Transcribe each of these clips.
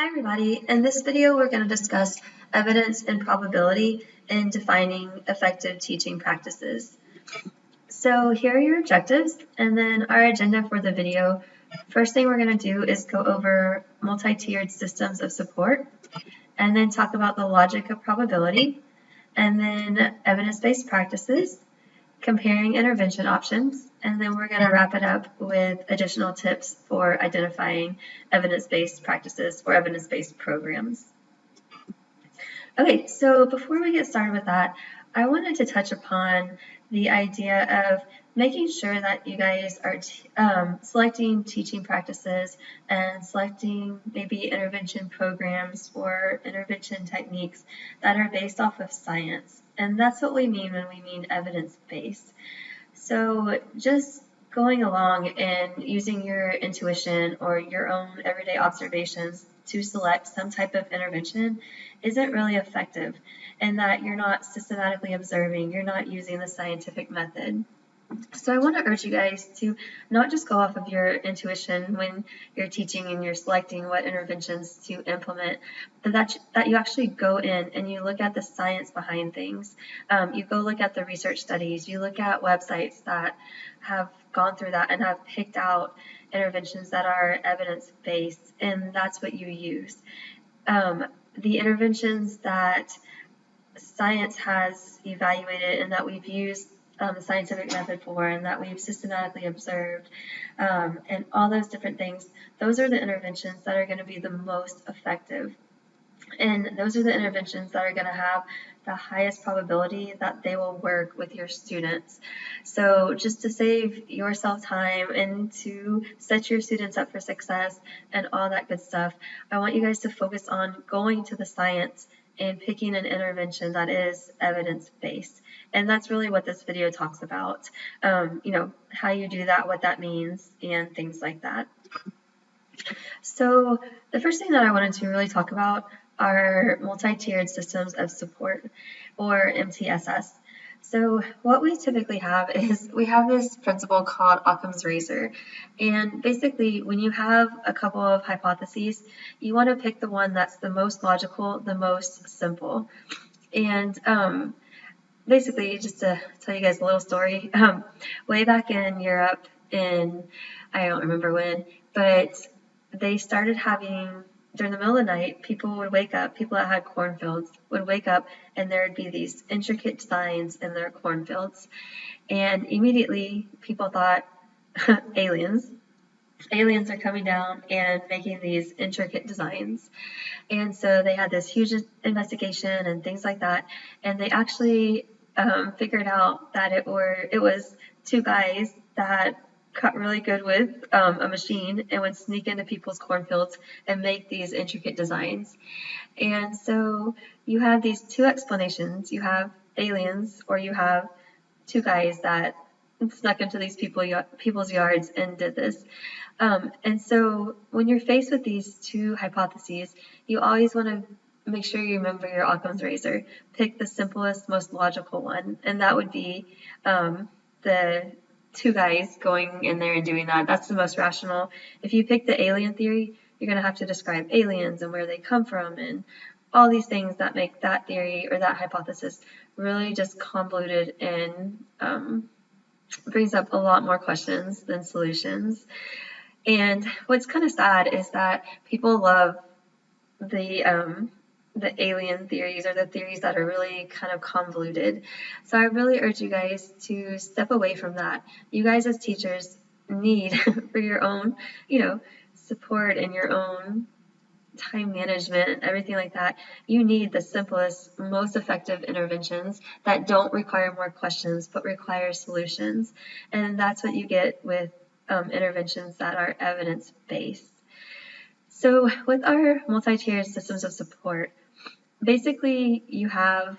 Hi everybody, in this video we're going to discuss evidence and probability in defining effective teaching practices. So here are your objectives and then our agenda for the video. First thing we're going to do is go over multi-tiered systems of support and then talk about the logic of probability and then evidence-based practices, comparing intervention options, and then we're going to wrap it up with additional tips for identifying evidence-based practices or evidence-based programs. Okay, so before we get started with that, I wanted to touch upon the idea of making sure that you guys are selecting teaching practices and selecting maybe intervention programs or intervention techniques that are based off of science. And that's what we mean when we mean evidence-based. So just going along and using your intuition or your own everyday observations to select some type of intervention isn't really effective, and that you're not systematically observing, you're not using the scientific method. So I want to urge you guys to not just go off of your intuition when you're teaching and you're selecting what interventions to implement, but that you actually go in and you look at the science behind things. You go look at the research studies, you look at websites that have gone through that and have picked out interventions that are evidence-based, and that's what you use. The interventions that science has evaluated and that we've used the scientific method for and that we've systematically observed and all those different things, those are the interventions that are going to be the most effective. And those are the interventions that are going to have the highest probability that they will work with your students. So just to save yourself time and to set your students up for success and all that good stuff, I want you guys to focus on going to the science and picking an intervention that is evidence-based. And that's really what this video talks about, how you do that, what that means, and things like that. So the first thing that I wanted to really talk about are multi-tiered systems of support, or MTSS. So what we typically have is we have this principle called Occam's razor, and basically when you have a couple of hypotheses, you want to pick the one that's the most logical, the most simple. And basically, just to tell you guys a little story, way back in Europe I don't remember when, but they started having, during the middle of the night, people would wake up, people that had cornfields would wake up and there would be these intricate designs in their cornfields. And immediately people thought, aliens are coming down and making these intricate designs. And so they had this huge investigation and things like that. And they actually figured out that it was two guys that got really good with a machine and would sneak into people's cornfields and make these intricate designs. And so you have these two explanations. You have aliens, or you have two guys that snuck into these people's yards and did this. And so when you're faced with these two hypotheses, you always want to make sure you remember your Occam's razor. Pick the simplest, most logical one, and that would be the two guys going in there and doing that. That's the most rational. If you pick the alien theory, you're going to have to describe aliens and where they come from and all these things that make that theory or that hypothesis really just convoluted and brings up a lot more questions than solutions. And what's kind of sad is that people love the alien theories, or the theories that are really kind of convoluted. So I really urge you guys to step away from that. You guys as teachers need, for your own, support and your own time management and everything like that, you need the simplest, most effective interventions that don't require more questions but require solutions. And that's what you get with interventions that are evidence-based. So with our multi-tiered systems of support, basically you have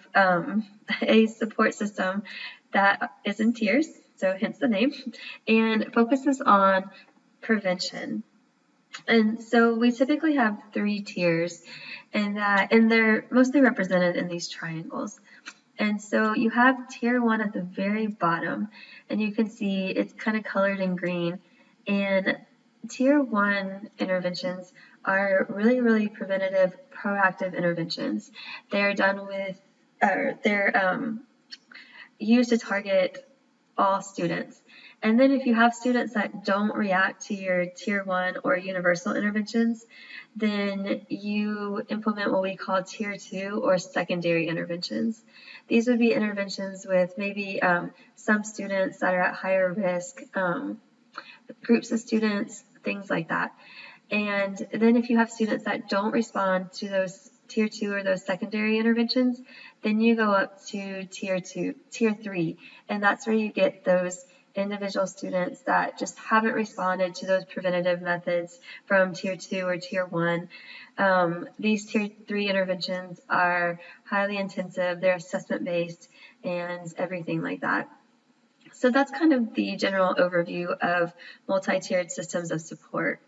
a support system that is in tiers, so hence the name, and focuses on prevention. And so we typically have 3 tiers, and they're mostly represented in these triangles. And so you have tier 1 at the very bottom, and you can see it's kind of colored in green, and Tier 1 interventions are really preventative, proactive interventions. They are done with, they're used to target all students. And then if you have students that don't react to your Tier 1 or universal interventions, then you implement what we call Tier 2 or secondary interventions. These would be interventions with maybe some students that are at higher risk, groups of students, things like that. And then if you have students that don't respond to those Tier 2 or those secondary interventions, then you go up to Tier 3, and that's where you get those individual students that just haven't responded to those preventative methods from Tier 2 or Tier 1. These Tier 3 interventions are highly intensive, they're assessment-based, and everything like that. So that's kind of the general overview of multi-tiered systems of support.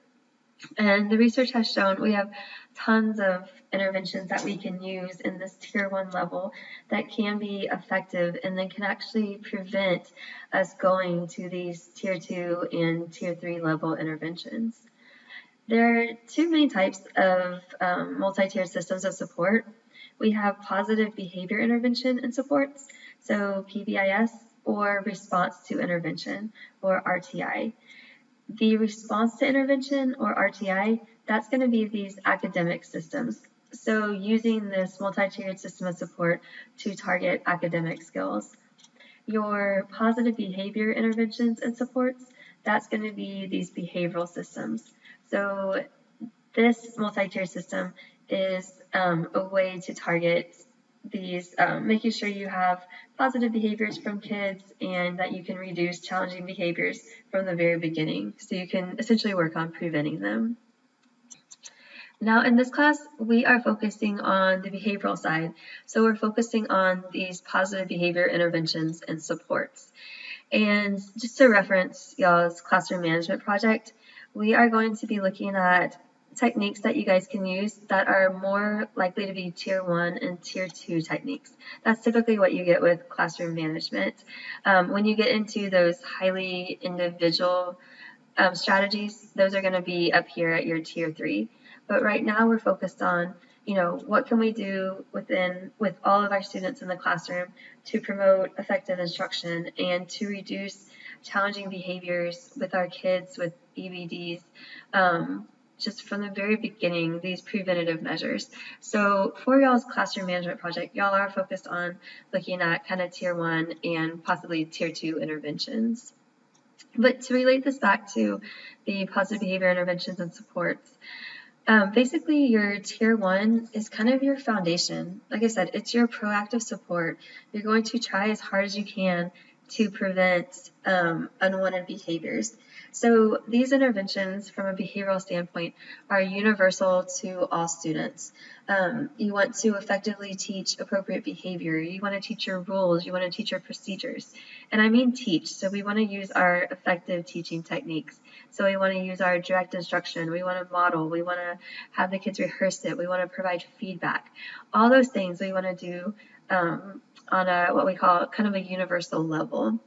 And the research has shown we have tons of interventions that we can use in this Tier 1 level that can be effective and then can actually prevent us going to these Tier 2 and Tier 3 level interventions. There are two main types of multi-tiered systems of support. We have positive behavior intervention and supports, so PBIS, or response to intervention, or RTI. The response to intervention, or RTI, that's going to be these academic systems. So using this multi-tiered system of support to target academic skills. Your positive behavior interventions and supports, that's going to be these behavioral systems. So this multi-tiered system is a way to target these, making sure you have positive behaviors from kids and that you can reduce challenging behaviors from the very beginning. So you can essentially work on preventing them. Now in this class, we are focusing on the behavioral side. So we're focusing on these positive behavior interventions and supports. And just to reference y'all's classroom management project, we are going to be looking at techniques that you guys can use that are more likely to be Tier 1 and Tier 2 techniques. That's typically what you get with classroom management. When you get into those highly individual strategies, those are going to be up here at your Tier 3. But right now we're focused on, what can we do with all of our students in the classroom to promote effective instruction and to reduce challenging behaviors with our kids with EBDs, just from the very beginning, these preventative measures. So for y'all's classroom management project, y'all are focused on looking at kind of Tier 1 and possibly Tier 2 interventions. But to relate this back to the positive behavior interventions and supports, basically your Tier 1 is kind of your foundation. Like I said, it's your proactive support. You're going to try as hard as you can to prevent unwanted behaviors. So these interventions from a behavioral standpoint are universal to all students. You want to effectively teach appropriate behavior. You want to teach your rules. You want to teach your procedures. And I mean teach, so we want to use our effective teaching techniques. So we want to use our direct instruction. We want to model. We want to have the kids rehearse it. We want to provide feedback. All those things we want to do on what we call kind of a universal level.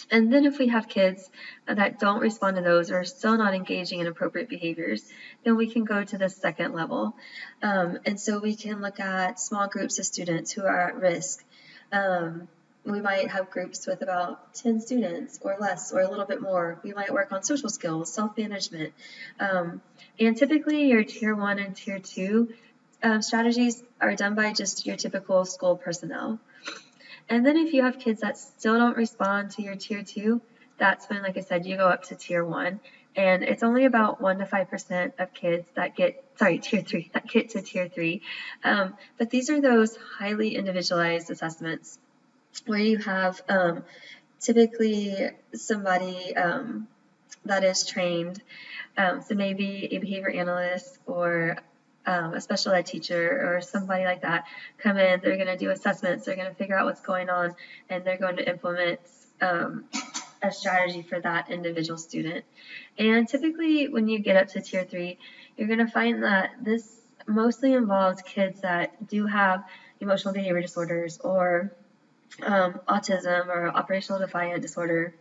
And then if we have kids that don't respond to those or are still not engaging in appropriate behaviors, then we can go to the second level. And so we can look at small groups of students who are at risk. We might have groups with about 10 students or less or a little bit more. We might work on social skills, self-management. And typically your Tier 1 and Tier 2 strategies are done by just your typical school personnel. And then if you have kids that still don't respond to your Tier 2, that's when, like I said, you go up to Tier 1. And it's only about 1 to 5% of kids that get, Tier 3, that get to Tier 3. But these are those highly individualized assessments where you have typically somebody that is trained, so maybe a behavior analyst or a special ed teacher or somebody like that come in. They're going to do assessments, they're going to figure out what's going on, and they're going to implement a strategy for that individual student. And typically when you get up to Tier 3, you're going to find that this mostly involves kids that do have emotional behavior disorders or autism or operational defiant disorder,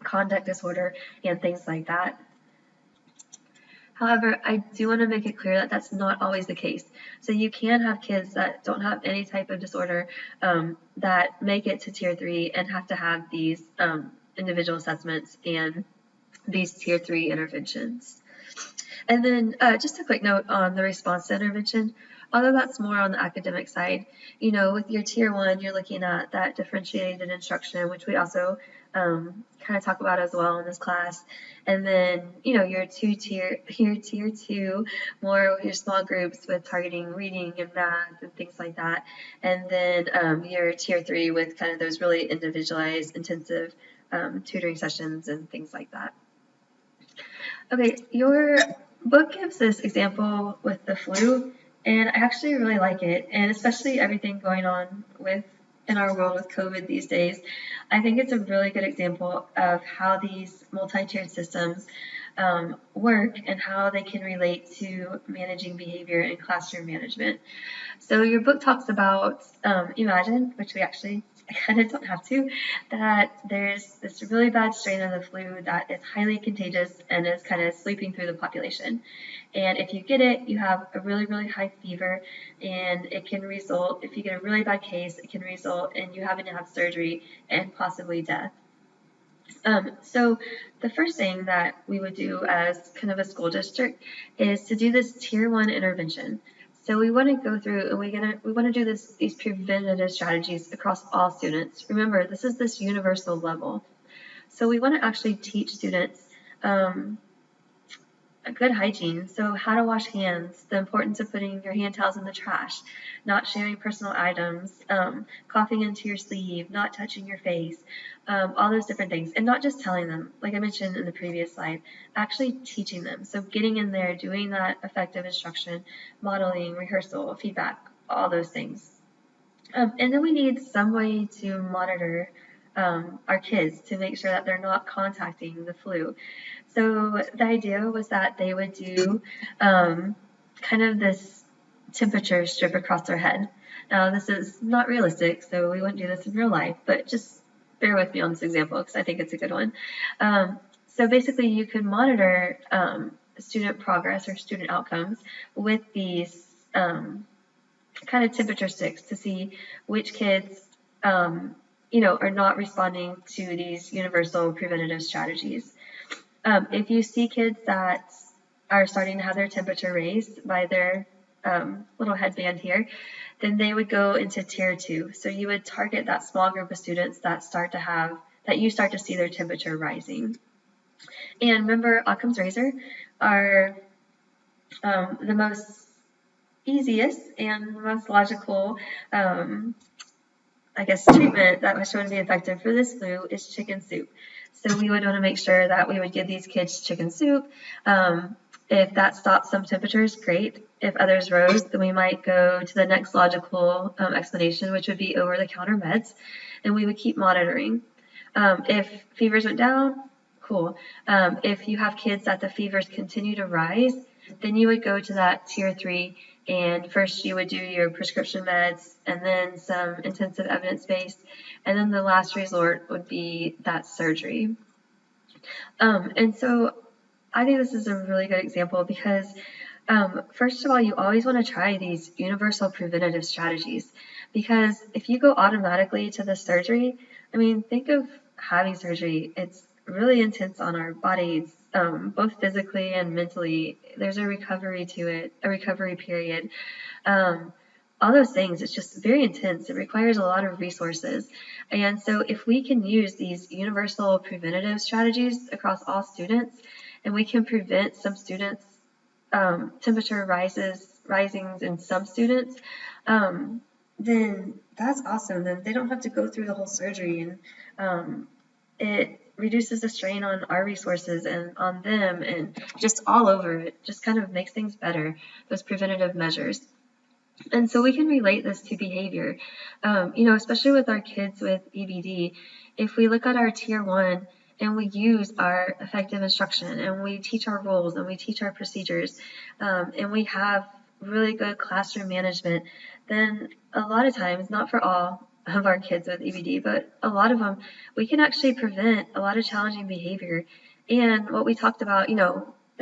conduct disorder, and things like that. However, I do want to make it clear that that's not always the case. So you can have kids that don't have any type of disorder that make it to Tier 3 and have to have these individual assessments and these Tier 3 interventions. And then just a quick note on the response to intervention. Although that's more on the academic side, with your Tier 1, you're looking at that differentiated instruction, which we also kind of talk about as well in this class. And then, your Tier 2, more your small groups with targeting reading and math and things like that. And then your Tier 3 with kind of those really individualized, intensive tutoring sessions and things like that. Okay, your book gives this example with the flu, and I actually really like it, and especially everything going on in our world with COVID these days. I think it's a really good example of how these multi-tiered systems work and how they can relate to managing behavior and classroom management. So your book talks about Imagine, which we actually kind of don't have to, that there's this really bad strain of the flu that is highly contagious and is kind of sweeping through the population. And if you get it, you have a really, really high fever, and it can result, if you get a really bad case, it can result in you having to have surgery and possibly death. So the first thing that we would do as kind of a school district is to do this Tier 1 intervention. So we want to go through and we want to do these preventative strategies across all students. Remember, this is this universal level. So we want to actually teach students a good hygiene. So how to wash hands, the importance of putting your hand towels in the trash, not sharing personal items, coughing into your sleeve, not touching your face, all those different things. And not just telling them, like I mentioned in the previous slide, actually teaching them. So getting in there, doing that effective instruction, modeling, rehearsal, feedback, all those things. And then we need some way to monitor our kids to make sure that they're not contacting the flu. So the idea was that they would do kind of this temperature strip across their head. Now this is not realistic, so we wouldn't do this in real life, but just bear with me on this example because I think it's a good one. So basically you could monitor student progress or student outcomes with these kind of temperature sticks to see which kids are not responding to these universal preventative strategies. If you see kids that are starting to have their temperature raised by their little headband here, then they would go into Tier 2. So you would target that small group of students that you start to see their temperature rising. And remember, Occam's razor are the most easiest and most logical treatment that was shown to be effective for this flu is chicken soup. So we would want to make sure that we would give these kids chicken soup. If that stops some temperatures, great. If others rose, then we might go to the next logical explanation, which would be over-the-counter meds, and we would keep monitoring. If fevers went down, cool. If you have kids that the fevers continue to rise, then you would go to that Tier 3, and first you would do your prescription meds and then some intensive evidence-based, and then the last resort would be that surgery. And so I think this is a really good example because first of all, you always want to try these universal preventative strategies, because if you go automatically to the surgery, I mean, think of having surgery. It's really intense on our bodies, both physically and mentally. There's a recovery to it, a recovery period. All those things, it's just very intense. It requires a lot of resources. And so if we can use these universal preventative strategies across all students, and we can prevent some students temperature risings in some students, then that's awesome. Then they don't have to go through the whole surgery, and it reduces the strain on our resources and on them, and just all over. It just kind of makes things better, those preventative measures. And so we can relate this to behavior, especially with our kids with EBD. If we look at our Tier 1 and we use our effective instruction and we teach our rules and we teach our procedures, and we have really good classroom management, then a lot of times, not for all of our kids with EBD, but a lot of them, we can actually prevent a lot of challenging behavior. And what we talked about,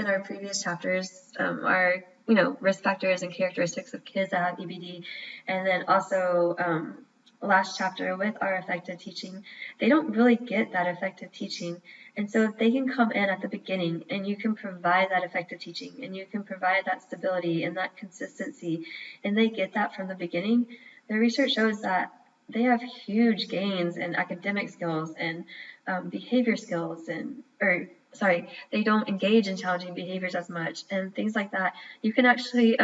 in our previous chapters are, risk factors and characteristics of kids that have EBD, and then also last chapter with our effective teaching, they don't really get that effective teaching. And so if they can come in at the beginning and you can provide that effective teaching and you can provide that stability and that consistency, and they get that from the beginning, the research shows that they have huge gains in academic skills and behavior skills, they don't engage in challenging behaviors as much and things like that. You can actually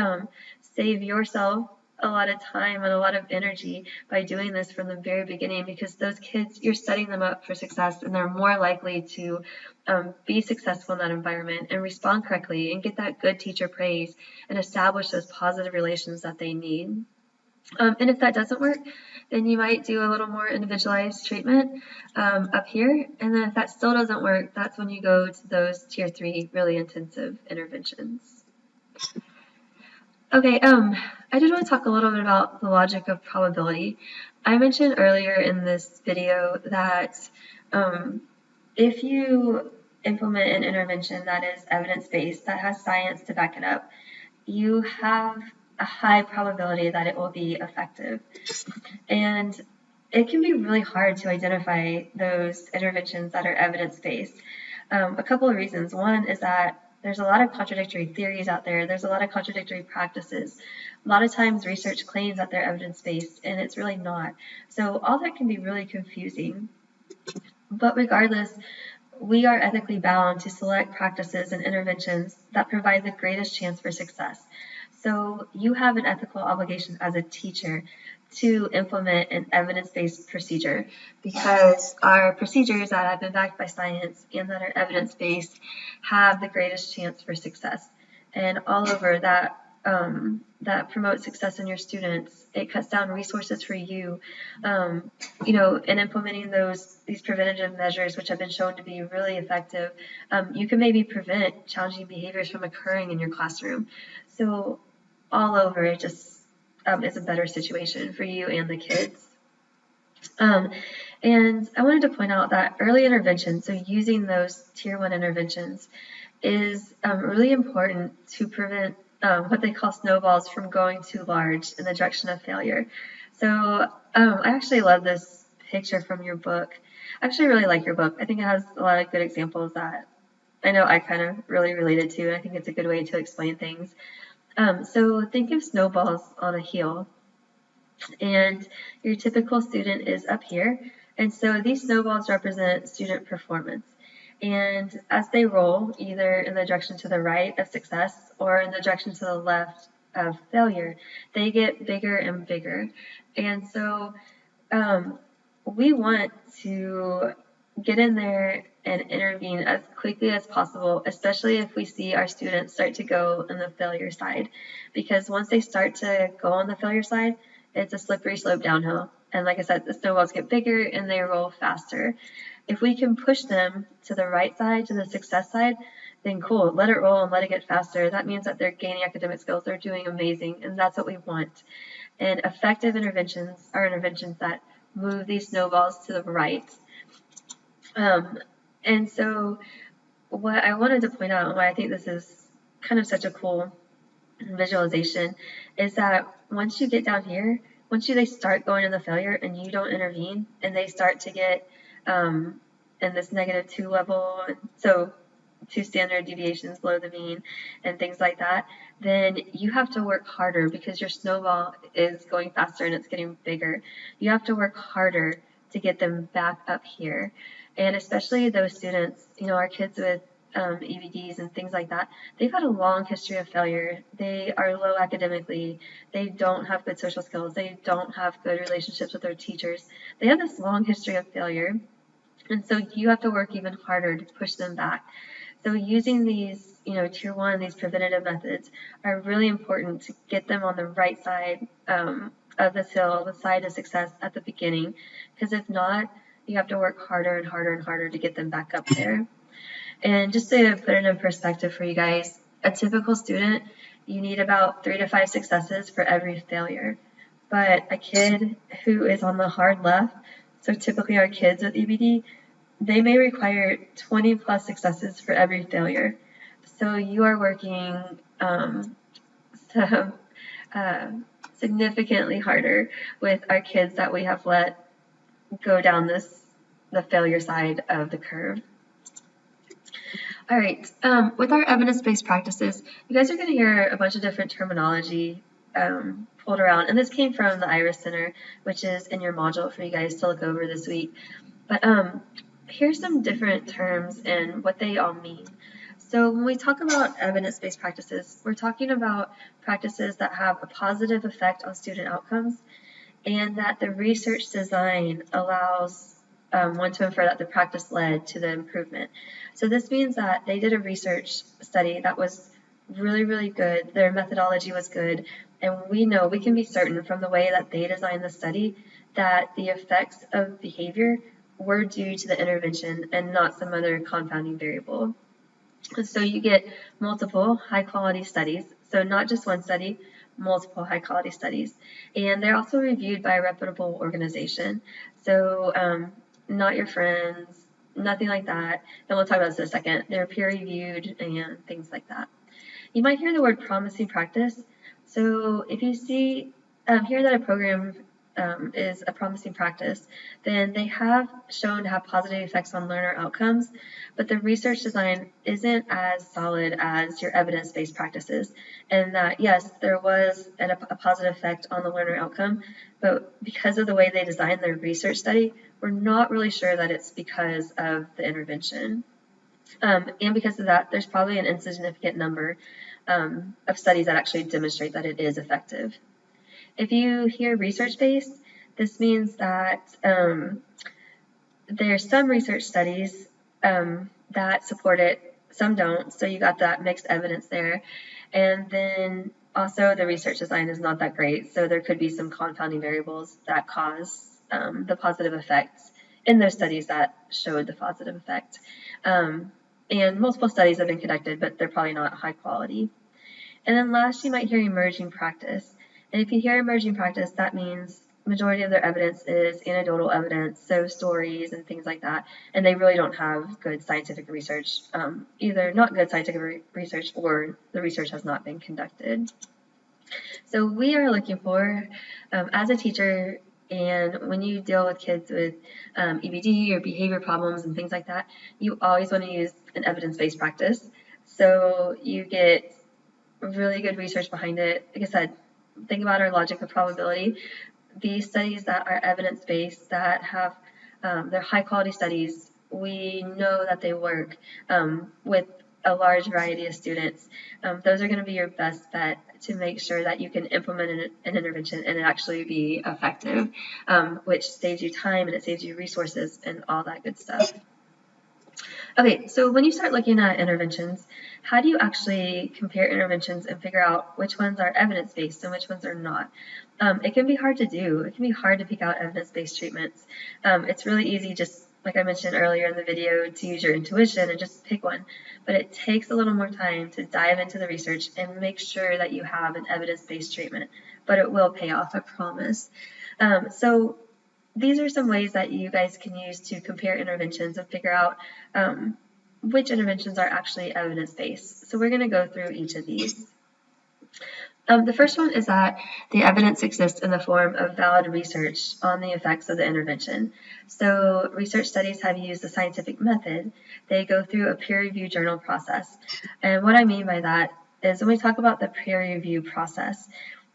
save yourself a lot of time and a lot of energy by doing this from the very beginning, because those kids, you're setting them up for success and they're more likely to be successful in that environment and respond correctly and get that good teacher praise and establish those positive relations that they need. And if that doesn't work, then you might do a little more individualized treatment up here. And then if that still doesn't work, that's when you go to those tier 3 really intensive interventions. Okay, I did want to talk a little bit about the logic of probability. I mentioned earlier in this video that if you implement an intervention that is evidence-based, that has science to back it up, you have a high probability that it will be effective. And it can be really hard to identify those interventions that are evidence-based. A couple of reasons. One is that there's a lot of contradictory theories out there. There's a lot of contradictory practices. A lot of times research claims that they're evidence-based, and it's really not. So all that can be really confusing. But regardless, we are ethically bound to select practices and interventions that provide the greatest chance for success. So you have an ethical obligation as a teacher to implement an evidence-based procedure, because our procedures that have been backed by science and that are evidence-based have the greatest chance for success. And all over that, that promotes success in your students. It cuts down resources for you, in implementing these preventative measures, which have been shown to be really effective. You can maybe prevent challenging behaviors from occurring in your classroom. So all over, it just is a better situation for you and the kids. And I wanted to point out that early intervention, so using those tier 1 interventions, is really important to prevent what they call snowballs from going too large in the direction of failure. So I actually love this picture from your book. I actually really like your book. I think it has a lot of good examples that I know I kind of really related to, and I think it's a good way to explain things. So think of snowballs on a hill, and your typical student is up here, and so these snowballs represent student performance. And as they roll, either in the direction to the right of success or in the direction to the left of failure, they get bigger and bigger. And so we want to get in there and intervene as quickly as possible, especially if we see our students start to go on the failure side. Because once they start to go on the failure side, it's a slippery slope downhill. And like I said, the snowballs get bigger and they roll faster. If we can push them to the right side, to the success side, then cool, let it roll and let it get faster. That means that they're gaining academic skills, they're doing amazing, and that's what we want. And effective interventions are interventions that move these snowballs to the right. And so what I wanted to point out, and why I think this is kind of such a cool visualization, is that once you get down here, they start going in the failure and you don't intervene, and they start to get in this -2 level, so 2 standard deviations below the mean and things like that, then you have to work harder because your snowball is going faster and it's getting bigger. You have to work harder to get them back up here. And especially those students, our kids with EVDs and things like that, they've had a long history of failure. They are low academically. They don't have good social skills. They don't have good relationships with their teachers. They have this long history of failure. And so you have to work even harder to push them back. So using these, tier 1, these preventative methods are really important to get them on the right side of this hill, the side of success at the beginning. Because if not, you have to work harder and harder and harder to get them back up there. And just to put it in perspective for you guys, a typical student, you need about 3 to 5 successes for every failure. But a kid who is on the hard left, so typically our kids with EBD, they may require 20 plus successes for every failure. So you are working so, significantly harder with our kids that we have let go down the failure side of the curve. All right, with our evidence-based practices, you guys are going to hear a bunch of different terminology pulled around, and this came from the IRIS Center, which is in your module for you guys to look over this week. But here's some different terms and what they all mean. So when we talk about evidence-based practices, we're talking about practices that have a positive effect on student outcomes and that the research design allows one to infer that the practice led to the improvement. So this means that they did a research study that was really, really good. Their methodology was good. And we know, we can be certain from the way that they designed the study that the effects of behavior were due to the intervention and not some other confounding variable. So you get multiple high-quality studies, so not just one study, multiple high-quality studies. And they're also reviewed by a reputable organization. So not your friends, nothing like that. And we'll talk about this in a second. They're peer-reviewed and things like that. You might hear the word promising practice. So if you see hear that a program is a promising practice, then they have shown to have positive effects on learner outcomes, but the research design isn't as solid as your evidence-based practices. And that, yes, there was a positive effect on the learner outcome, but because of the way they designed their research study, we're not really sure that it's because of the intervention. And because of that, there's probably an insignificant number of studies that actually demonstrate that it is effective. If you hear research-based, this means that there's some research studies that support it, some don't, so you got that mixed evidence there. And then also the research design is not that great, so there could be some confounding variables that cause the positive effects in those studies that showed the positive effect. And multiple studies have been conducted, but they're probably not high quality. And then last, you might hear emerging practice. And if you hear emerging practice, that means majority of their evidence is anecdotal evidence, so stories and things like that. And they really don't have good scientific research, either not good scientific research or the research has not been conducted. So we are looking for, as a teacher, and when you deal with kids with EBD or behavior problems and things like that, you always want to use an evidence-based practice. So you get really good research behind it. Like I said, think about our logic of probability. These studies that are evidence-based, that have they're high-quality studies, we know that they work with a large variety of students. Those are going to be your best bet to make sure that you can implement an intervention and it actually be effective, which saves you time and it saves you resources and all that good stuff. Okay, so when you start looking at interventions, how do you actually compare interventions and figure out which ones are evidence-based and which ones are not? It can be hard to do. It can be hard to pick out evidence-based treatments. It's really easy, just like I mentioned earlier in the video, to use your intuition and just pick one. But it takes a little more time to dive into the research and make sure that you have an evidence-based treatment. But it will pay off, I promise. So these are some ways that you guys can use to compare interventions and figure out which interventions are actually evidence-based. So we're going to go through each of these. The first one is that the evidence exists in the form of valid research on the effects of the intervention. So research studies have used the scientific method. They go through a peer review journal process. And what I mean by that is when we talk about the peer review process,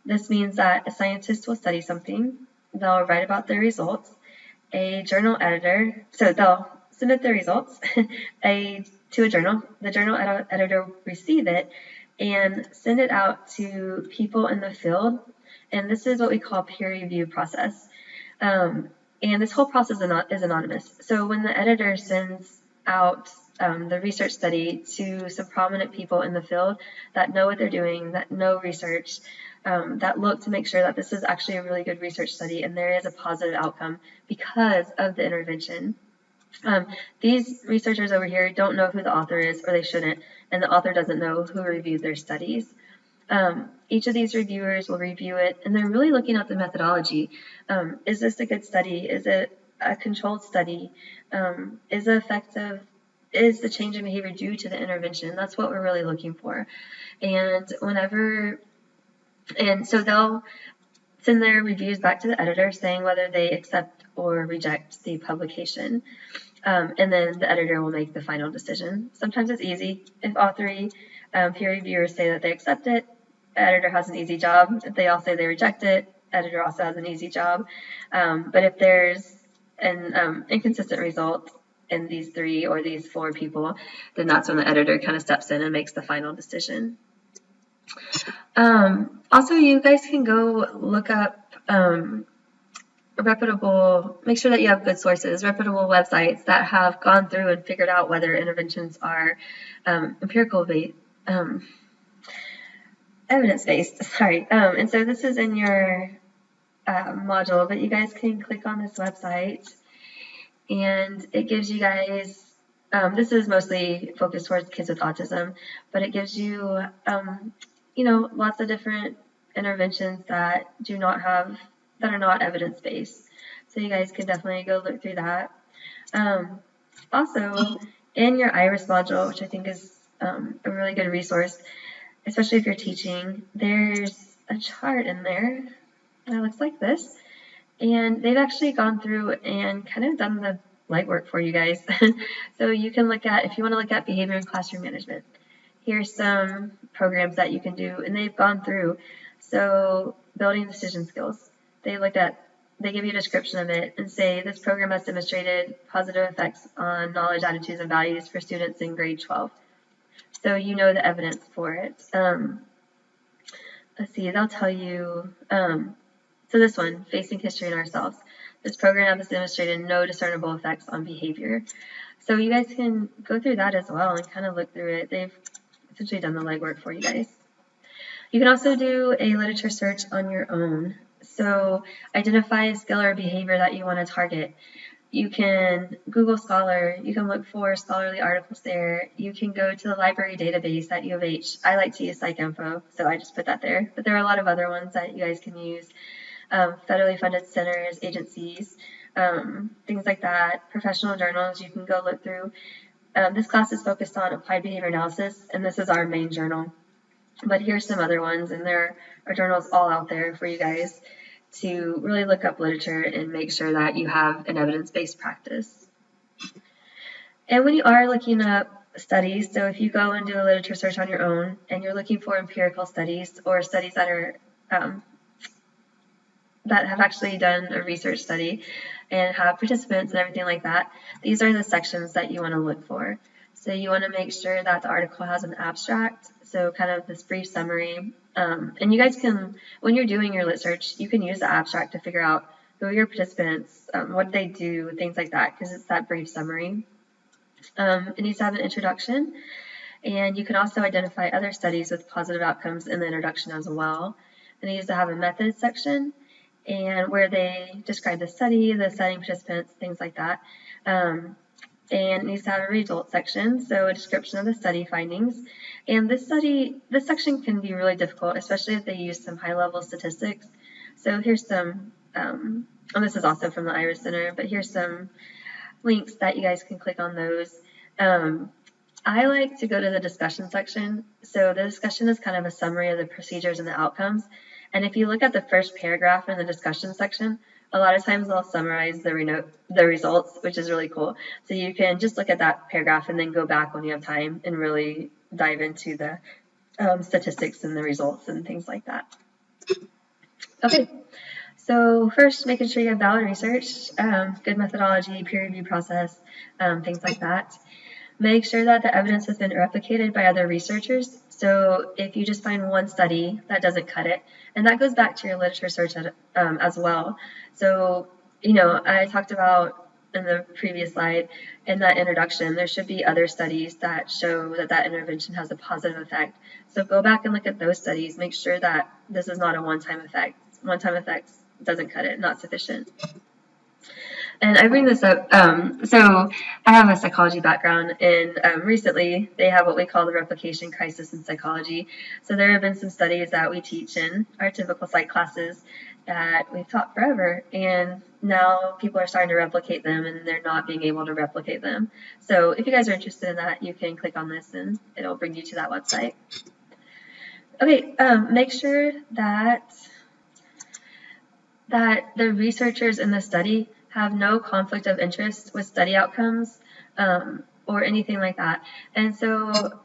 this means that a scientist will study something, they'll write about their results, a journal editor, so they'll submit their results to a journal, the journal editor will receive it and send it out to people in the field, and this is what we call peer review process. And this whole process is anonymous. So when the editor sends out the research study to some prominent people in the field that know what they're doing, that know research, that look to make sure that this is actually a really good research study and there is a positive outcome because of the intervention. These researchers over here don't know who the author is, or they shouldn't, and the author doesn't know who reviewed their studies. Each of these reviewers will review it, and they're really looking at the methodology. Is this a good study? Is it a controlled study? Is it effective is the change in behavior due to the intervention? That's what we're really looking for. And so they'll send their reviews back to the editor saying whether they accept or reject the publication. And then the editor will make the final decision. Sometimes it's easy. If all three peer reviewers say that they accept it, the editor has an easy job. If they all say they reject it, editor also has an easy job. But if there's an inconsistent result in these 3 or these 4 people, then that's when the editor kind of steps in and makes the final decision. Also, you guys can go look up make sure that you have good sources, reputable websites that have gone through and figured out whether interventions are evidence-based, sorry. And so this is in your module, but you guys can click on this website and it gives you guys, this is mostly focused towards kids with autism, but it gives you, lots of different interventions that are not evidence-based. So you guys can definitely go look through that. Also, in your IRIS module, which I think is a really good resource, especially if you're teaching, there's a chart in there that looks like this. And they've actually gone through and kind of done the legwork for you guys. So you can look at, if you want to look at behavior in classroom management, here's some programs that you can do, and they've gone through. So building decision skills, they give you a description of it and say this program has demonstrated positive effects on knowledge, attitudes, and values for students in grade 12. So you know the evidence for it. Let's see, they'll tell you, so this one, facing history and ourselves. This program has demonstrated no discernible effects on behavior. So you guys can go through that as well and kind of look through it. They've essentially done the legwork for you guys. You can also do a literature search on your own. So identify a skill or behavior that you want to target. You can Google Scholar, you can look for scholarly articles there. You can go to the library database at U of H. I like to use PsycInfo, so I just put that there. But there are a lot of other ones that you guys can use. Federally funded centers, agencies, things like that. Professional journals you can go look through. This class is focused on applied behavior analysis, and this is our main journal. But here's some other ones, and there are journals all out there for you guys to really look up literature and make sure that you have an evidence-based practice. And when you are looking up studies, so if you go and do a literature search on your own and you're looking for empirical studies or studies that are that have actually done a research study and have participants and everything like that, these are the sections that you want to look for. So you want to make sure that the article has an abstract, so kind of this brief summary. And you guys can, when you're doing your lit search, you can use the abstract to figure out who are your participants, what they do, things like that, because it's that brief summary. It needs to have an introduction, and you can also identify other studies with positive outcomes in the introduction as well. It needs to have a methods section, and where they describe the study, the studying participants, things like that. And it needs to have a results section, so a description of the study findings. And this section can be really difficult, especially if they use some high-level statistics. So here's some, and this is also from the IRIS Center, but here's some links that you guys can click on those. I like to go to the discussion section. So the discussion is kind of a summary of the procedures and the outcomes. And if you look at the first paragraph in the discussion section, a lot of times they'll summarize the results, which is really cool. So you can just look at that paragraph and then go back when you have time and really dive into the statistics and the results and things like that. Okay, so first, making sure you have valid research, good methodology, peer review process, things like that. Make sure that the evidence has been replicated by other researchers. So if you just find one study, that doesn't cut it. And that goes back to your literature search as well. So, I talked about in the previous slide, in that introduction, there should be other studies that show that that intervention has a positive effect. So go back and look at those studies. Make sure that this is not a one-time effect. One-time effects doesn't cut it, not sufficient. And I bring this up, so I have a psychology background, and recently they have what we call the replication crisis in psychology. So there have been some studies that we teach in our typical psych classes that we've taught forever, and now people are starting to replicate them and they're not being able to replicate them. So if you guys are interested in that, you can click on this and it'll bring you to that website. Okay, make sure that the researchers in the study have no conflict of interest with study outcomes or anything like that. And so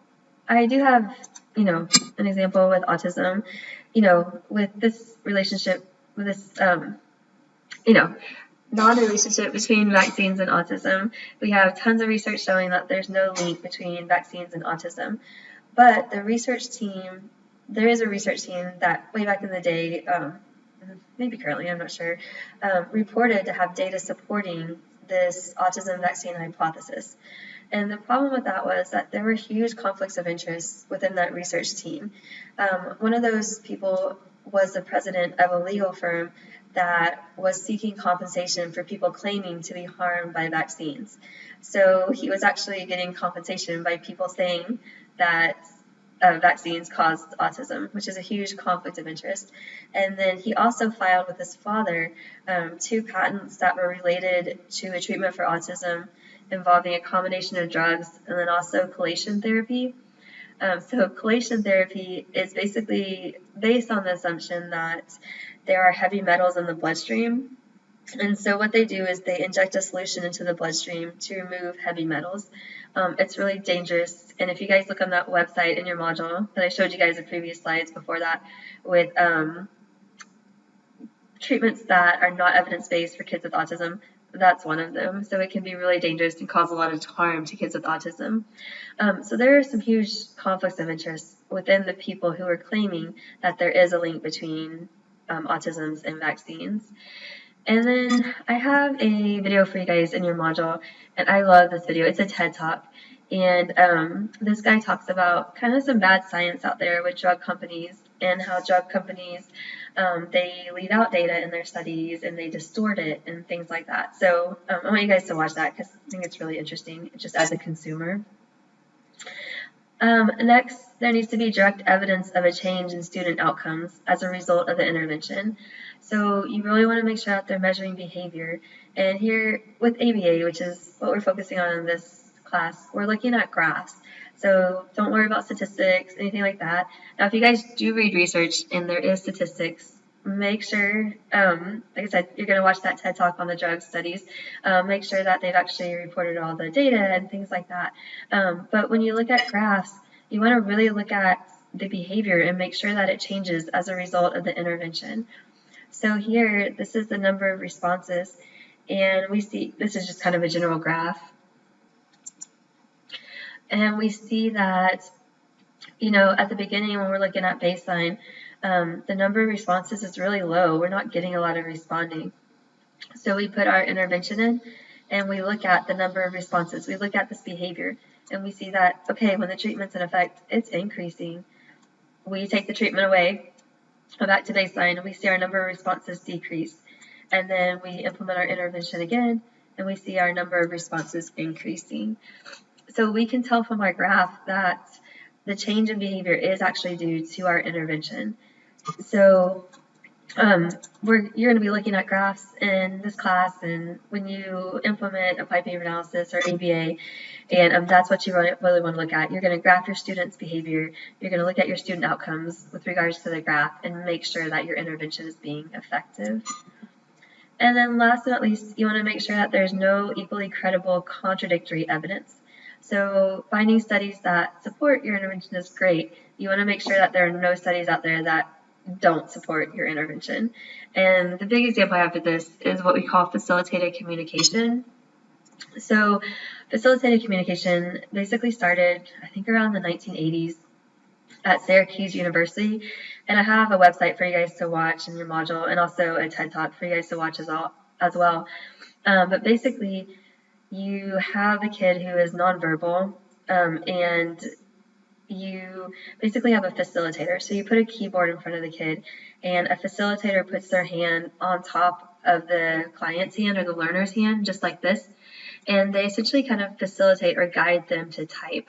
I do have, an example with autism, with this relationship, with this, non-relationship between vaccines and autism. We have tons of research showing that there's no link between vaccines and autism. But the research team, there is a research team that way back in the day, maybe currently, I'm not sure, reported to have data supporting this autism vaccine hypothesis. And the problem with that was that there were huge conflicts of interest within that research team. One of those people was the president of a legal firm that was seeking compensation for people claiming to be harmed by vaccines. So he was actually getting compensation by people saying that vaccines caused autism, which is a huge conflict of interest. And then he also filed with his father 2 patents that were related to a treatment for autism involving a combination of drugs and then also chelation therapy. So chelation therapy is basically based on the assumption that there are heavy metals in the bloodstream. And so what they do is they inject a solution into the bloodstream to remove heavy metals. It's really dangerous. And if you guys look on that website in your module that I showed you guys in previous slides before that with treatments that are not evidence-based for kids with autism, that's one of them. So it can be really dangerous and cause a lot of harm to kids with autism. So there are some huge conflicts of interest within the people who are claiming that there is a link between autism and vaccines. And then I have a video for you guys in your module, and I love this video. It's a TED Talk, and this guy talks about kind of some bad science out there with drug companies and how drug companies, they leave out data in their studies and they distort it and things like that. So I want you guys to watch that because I think it's really interesting just as a consumer. Next, there needs to be direct evidence of a change in student outcomes as a result of the intervention. So you really want to make sure that they're measuring behavior. And here with ABA, which is what we're focusing on in this class, we're looking at graphs. So don't worry about statistics, anything like that. Now, if you guys do read research and there is statistics, make sure, like I said, you're going to watch that TED Talk on the drug studies. Make sure that they've actually reported all the data and things like that. But when you look at graphs, you want to really look at the behavior and make sure that it changes as a result of the intervention. So here, this is the number of responses, and we see, this is just kind of a general graph. And we see that, at the beginning when we're looking at baseline, the number of responses is really low. We're not getting a lot of responding. So we put our intervention in and we look at the number of responses. We look at this behavior and we see that, okay, when the treatment's in effect, it's increasing. We take the treatment away, go back to baseline, and we see our number of responses decrease. And then we implement our intervention again and we see our number of responses increasing. So we can tell from our graph that the change in behavior is actually due to our intervention. So you're going to be looking at graphs in this class, and when you implement applied behavior analysis or ABA, and that's what you really want to look at. You're going to graph your students' behavior. You're going to look at your student outcomes with regards to the graph and make sure that your intervention is being effective. And then last but not least, you want to make sure that there's no equally credible contradictory evidence. So finding studies that support your intervention is great. You want to make sure that there are no studies out there that don't support your intervention. And the big example I have for this is what we call facilitated communication. So facilitated communication basically started, I think, around the 1980s at Syracuse University. And I have a website for you guys to watch in your module and also a TED Talk for you guys to watch as well. But basically, you have a kid who is nonverbal, and you basically have a facilitator. So you put a keyboard in front of the kid, and a facilitator puts their hand on top of the client's hand or the learner's hand, just like this, and they essentially kind of facilitate or guide them to type.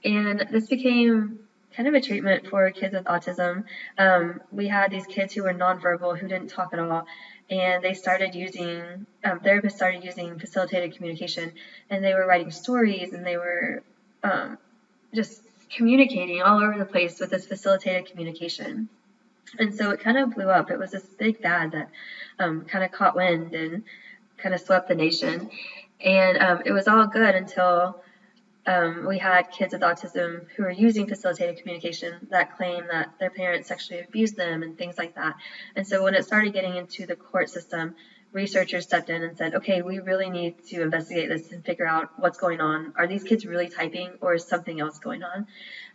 And this became kind of a treatment for kids with autism. We had these kids who were nonverbal, who didn't talk at all, and they started using, therapists started using facilitated communication, and they were writing stories, and they were just communicating all over the place with this facilitated communication. And so it kind of blew up. It was this big fad that kind of caught wind and kind of swept the nation. And it was all good until we had kids with autism who were using facilitated communication that claim that their parents sexually abused them and things like that. And so when it started getting into the court system, researchers stepped in and said, okay, we really need to investigate this and figure out what's going on. Are these kids really typing, or is something else going on?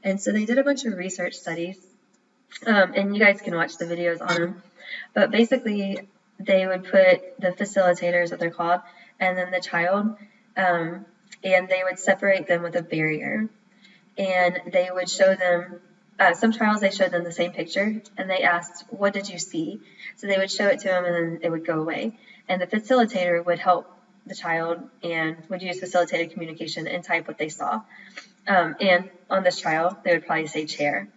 And so they did a bunch of research studies, and you guys can watch the videos on them. But basically, they would put the facilitators, what they're called, and then the child, and they would separate them with a barrier. And they would show them, some trials they showed them the same picture, and they asked, what did you see? So they would show it to them, and then it would go away. And the facilitator would help the child and would use facilitated communication and type what they saw. And on this trial, they would probably say chair.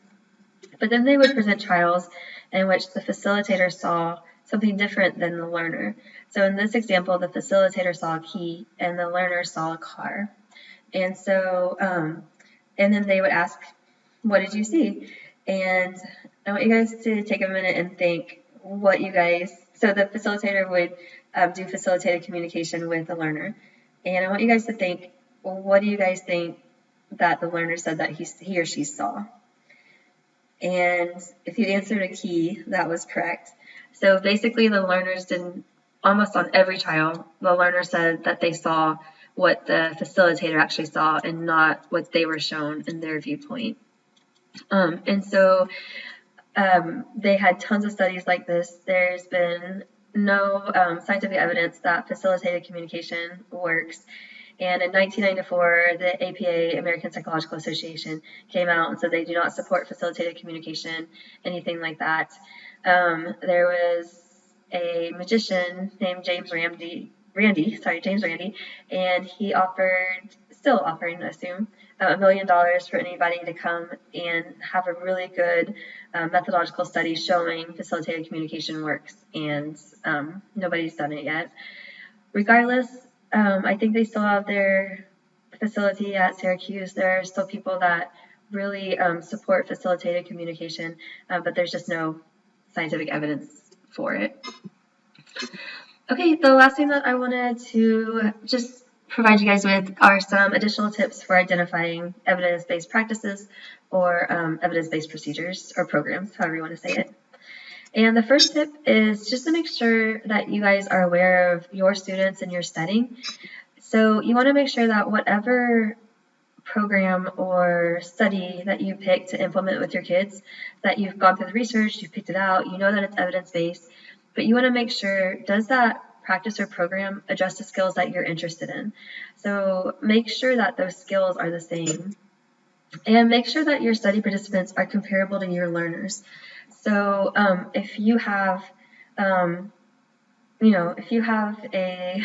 But then they would present trials in which the facilitator saw something different than the learner. So in this example, the facilitator saw a key and the learner saw a car. And so, and then they would ask, what did you see? And I want you guys to take a minute and think what you guys, so the facilitator would do facilitated communication with the learner. And I want you guys to think, well, what do you guys think that the learner said that he or she saw? And if you answered a key, that was correct. So basically the learners didn't, almost on every trial, the learner said that they saw what the facilitator actually saw and not what they were shown in their viewpoint. And so they had tons of studies like this. There's been no scientific evidence that facilitated communication works. And in 1994, the APA, American Psychological Association, came out and said they do not support facilitated communication, anything like that. There was a magician named James Randi, and he offered, still offering, I assume, $1 million for anybody to come and have a really good methodological study showing facilitated communication works, and nobody's done it yet. Regardless, I think they still have their facility at Syracuse. There are still people that really support facilitated communication, but there's just no scientific evidence for it. Okay, the last thing that I wanted to just provide you guys with are some additional tips for identifying evidence-based practices or evidence-based procedures or programs, however you want to say it. And the first tip is just to make sure that you guys are aware of your students and your setting. So you want to make sure that whatever program or study that you pick to implement with your kids, that you've gone through the research, you've picked it out, you know that it's evidence-based, but you want to make sure, does that practice or program address the skills that you're interested in? So make sure that those skills are the same. And make sure that your study participants are comparable to your learners. So if you have, if you have a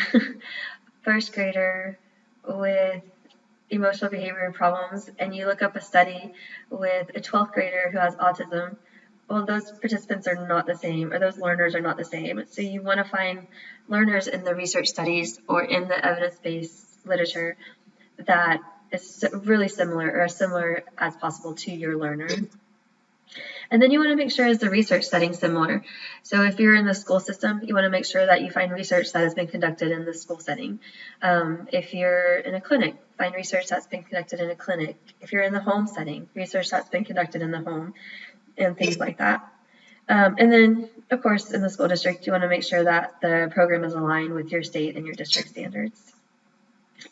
first grader with emotional behavior problems and you look up a study with a 12th grader who has autism, well, those participants are not the same, or those learners are not the same. So you want to find learners in the research studies or in the evidence-based literature that is really similar or as similar as possible to your learner. And then you want to make sure is the research setting similar. So if you're in the school system, you want to make sure that you find research that has been conducted in the school setting. If you're in a clinic, find research that's been conducted in a clinic. If you're in the home setting, research that's been conducted in the home, and things like that. And then, of course, in the school district, you want to make sure that the program is aligned with your state and your district standards.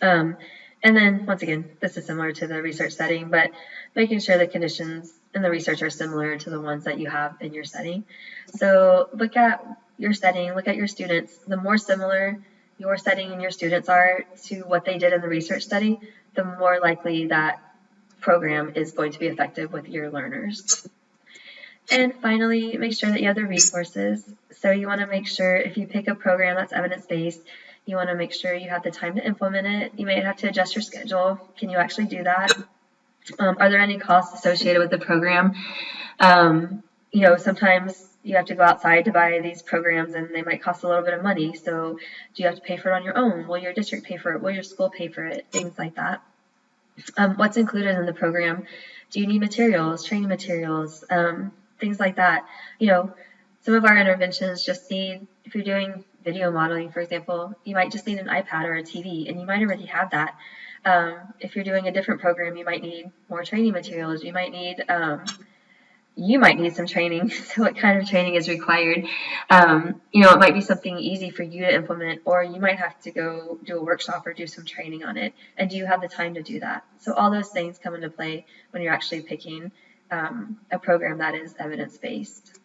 And then, once again, this is similar to the research setting, but making sure the conditions in the research are similar to the ones that you have in your setting. So look at your setting, look at your students. The more similar your setting and your students are to what they did in the research study, the more likely that program is going to be effective with your learners. And finally, make sure that you have the resources. So you want to make sure if you pick a program that's evidence-based, you want to make sure you have the time to implement it. You may have to adjust your schedule. Can you actually do that? Are there any costs associated with the program? Sometimes you have to go outside to buy these programs and they might cost a little bit of money. So do you have to pay for it on your own? Will your district pay for it? Will your school pay for it? Things like that. What's included in the program? Do you need materials, training materials, things like that? Some of our interventions just need, if you're doing video modeling, for example, you might just need an iPad or a TV, and you might already have that. If you're doing a different program, you might need more training materials. You might need some training. So what kind of training is required? It might be something easy for you to implement, or you might have to go do a workshop or do some training on it. And do you have the time to do that? So all those things come into play when you're actually picking a program that is evidence-based.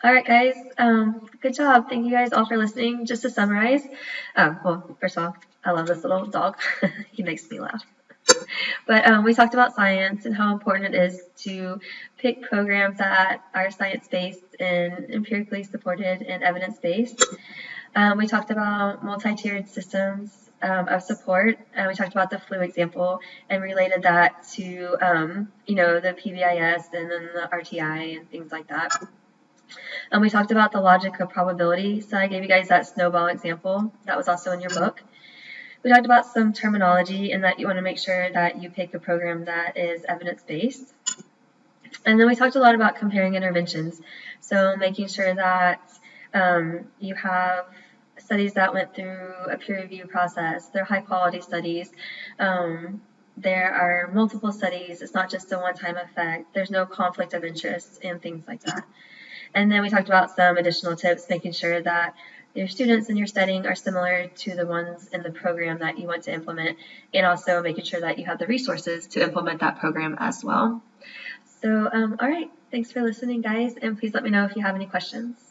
All right, guys, good job. Thank you guys all for listening. Just to summarize, well, first of all, I love this little dog. He makes me laugh. But we talked about science and how important it is to pick programs that are science-based and empirically supported and evidence-based. We talked about multi-tiered systems of support. We talked about the flu example and related that to, the PBIS and then the RTI and things like that. We talked about the logic of probability. So I gave you guys that snowball example. That was also in your book. We talked about some terminology and that you want to make sure that you pick a program that is evidence-based. And then we talked a lot about comparing interventions. So making sure that you have studies that went through a peer review process. They're high-quality studies. There are multiple studies. It's not just a one-time effect. There's no conflict of interest and things like that. And then we talked about some additional tips, making sure that your students in your setting are similar to the ones in the program that you want to implement, and also making sure that you have the resources to implement that program as well. So, all right, thanks for listening, guys, and please let me know if you have any questions.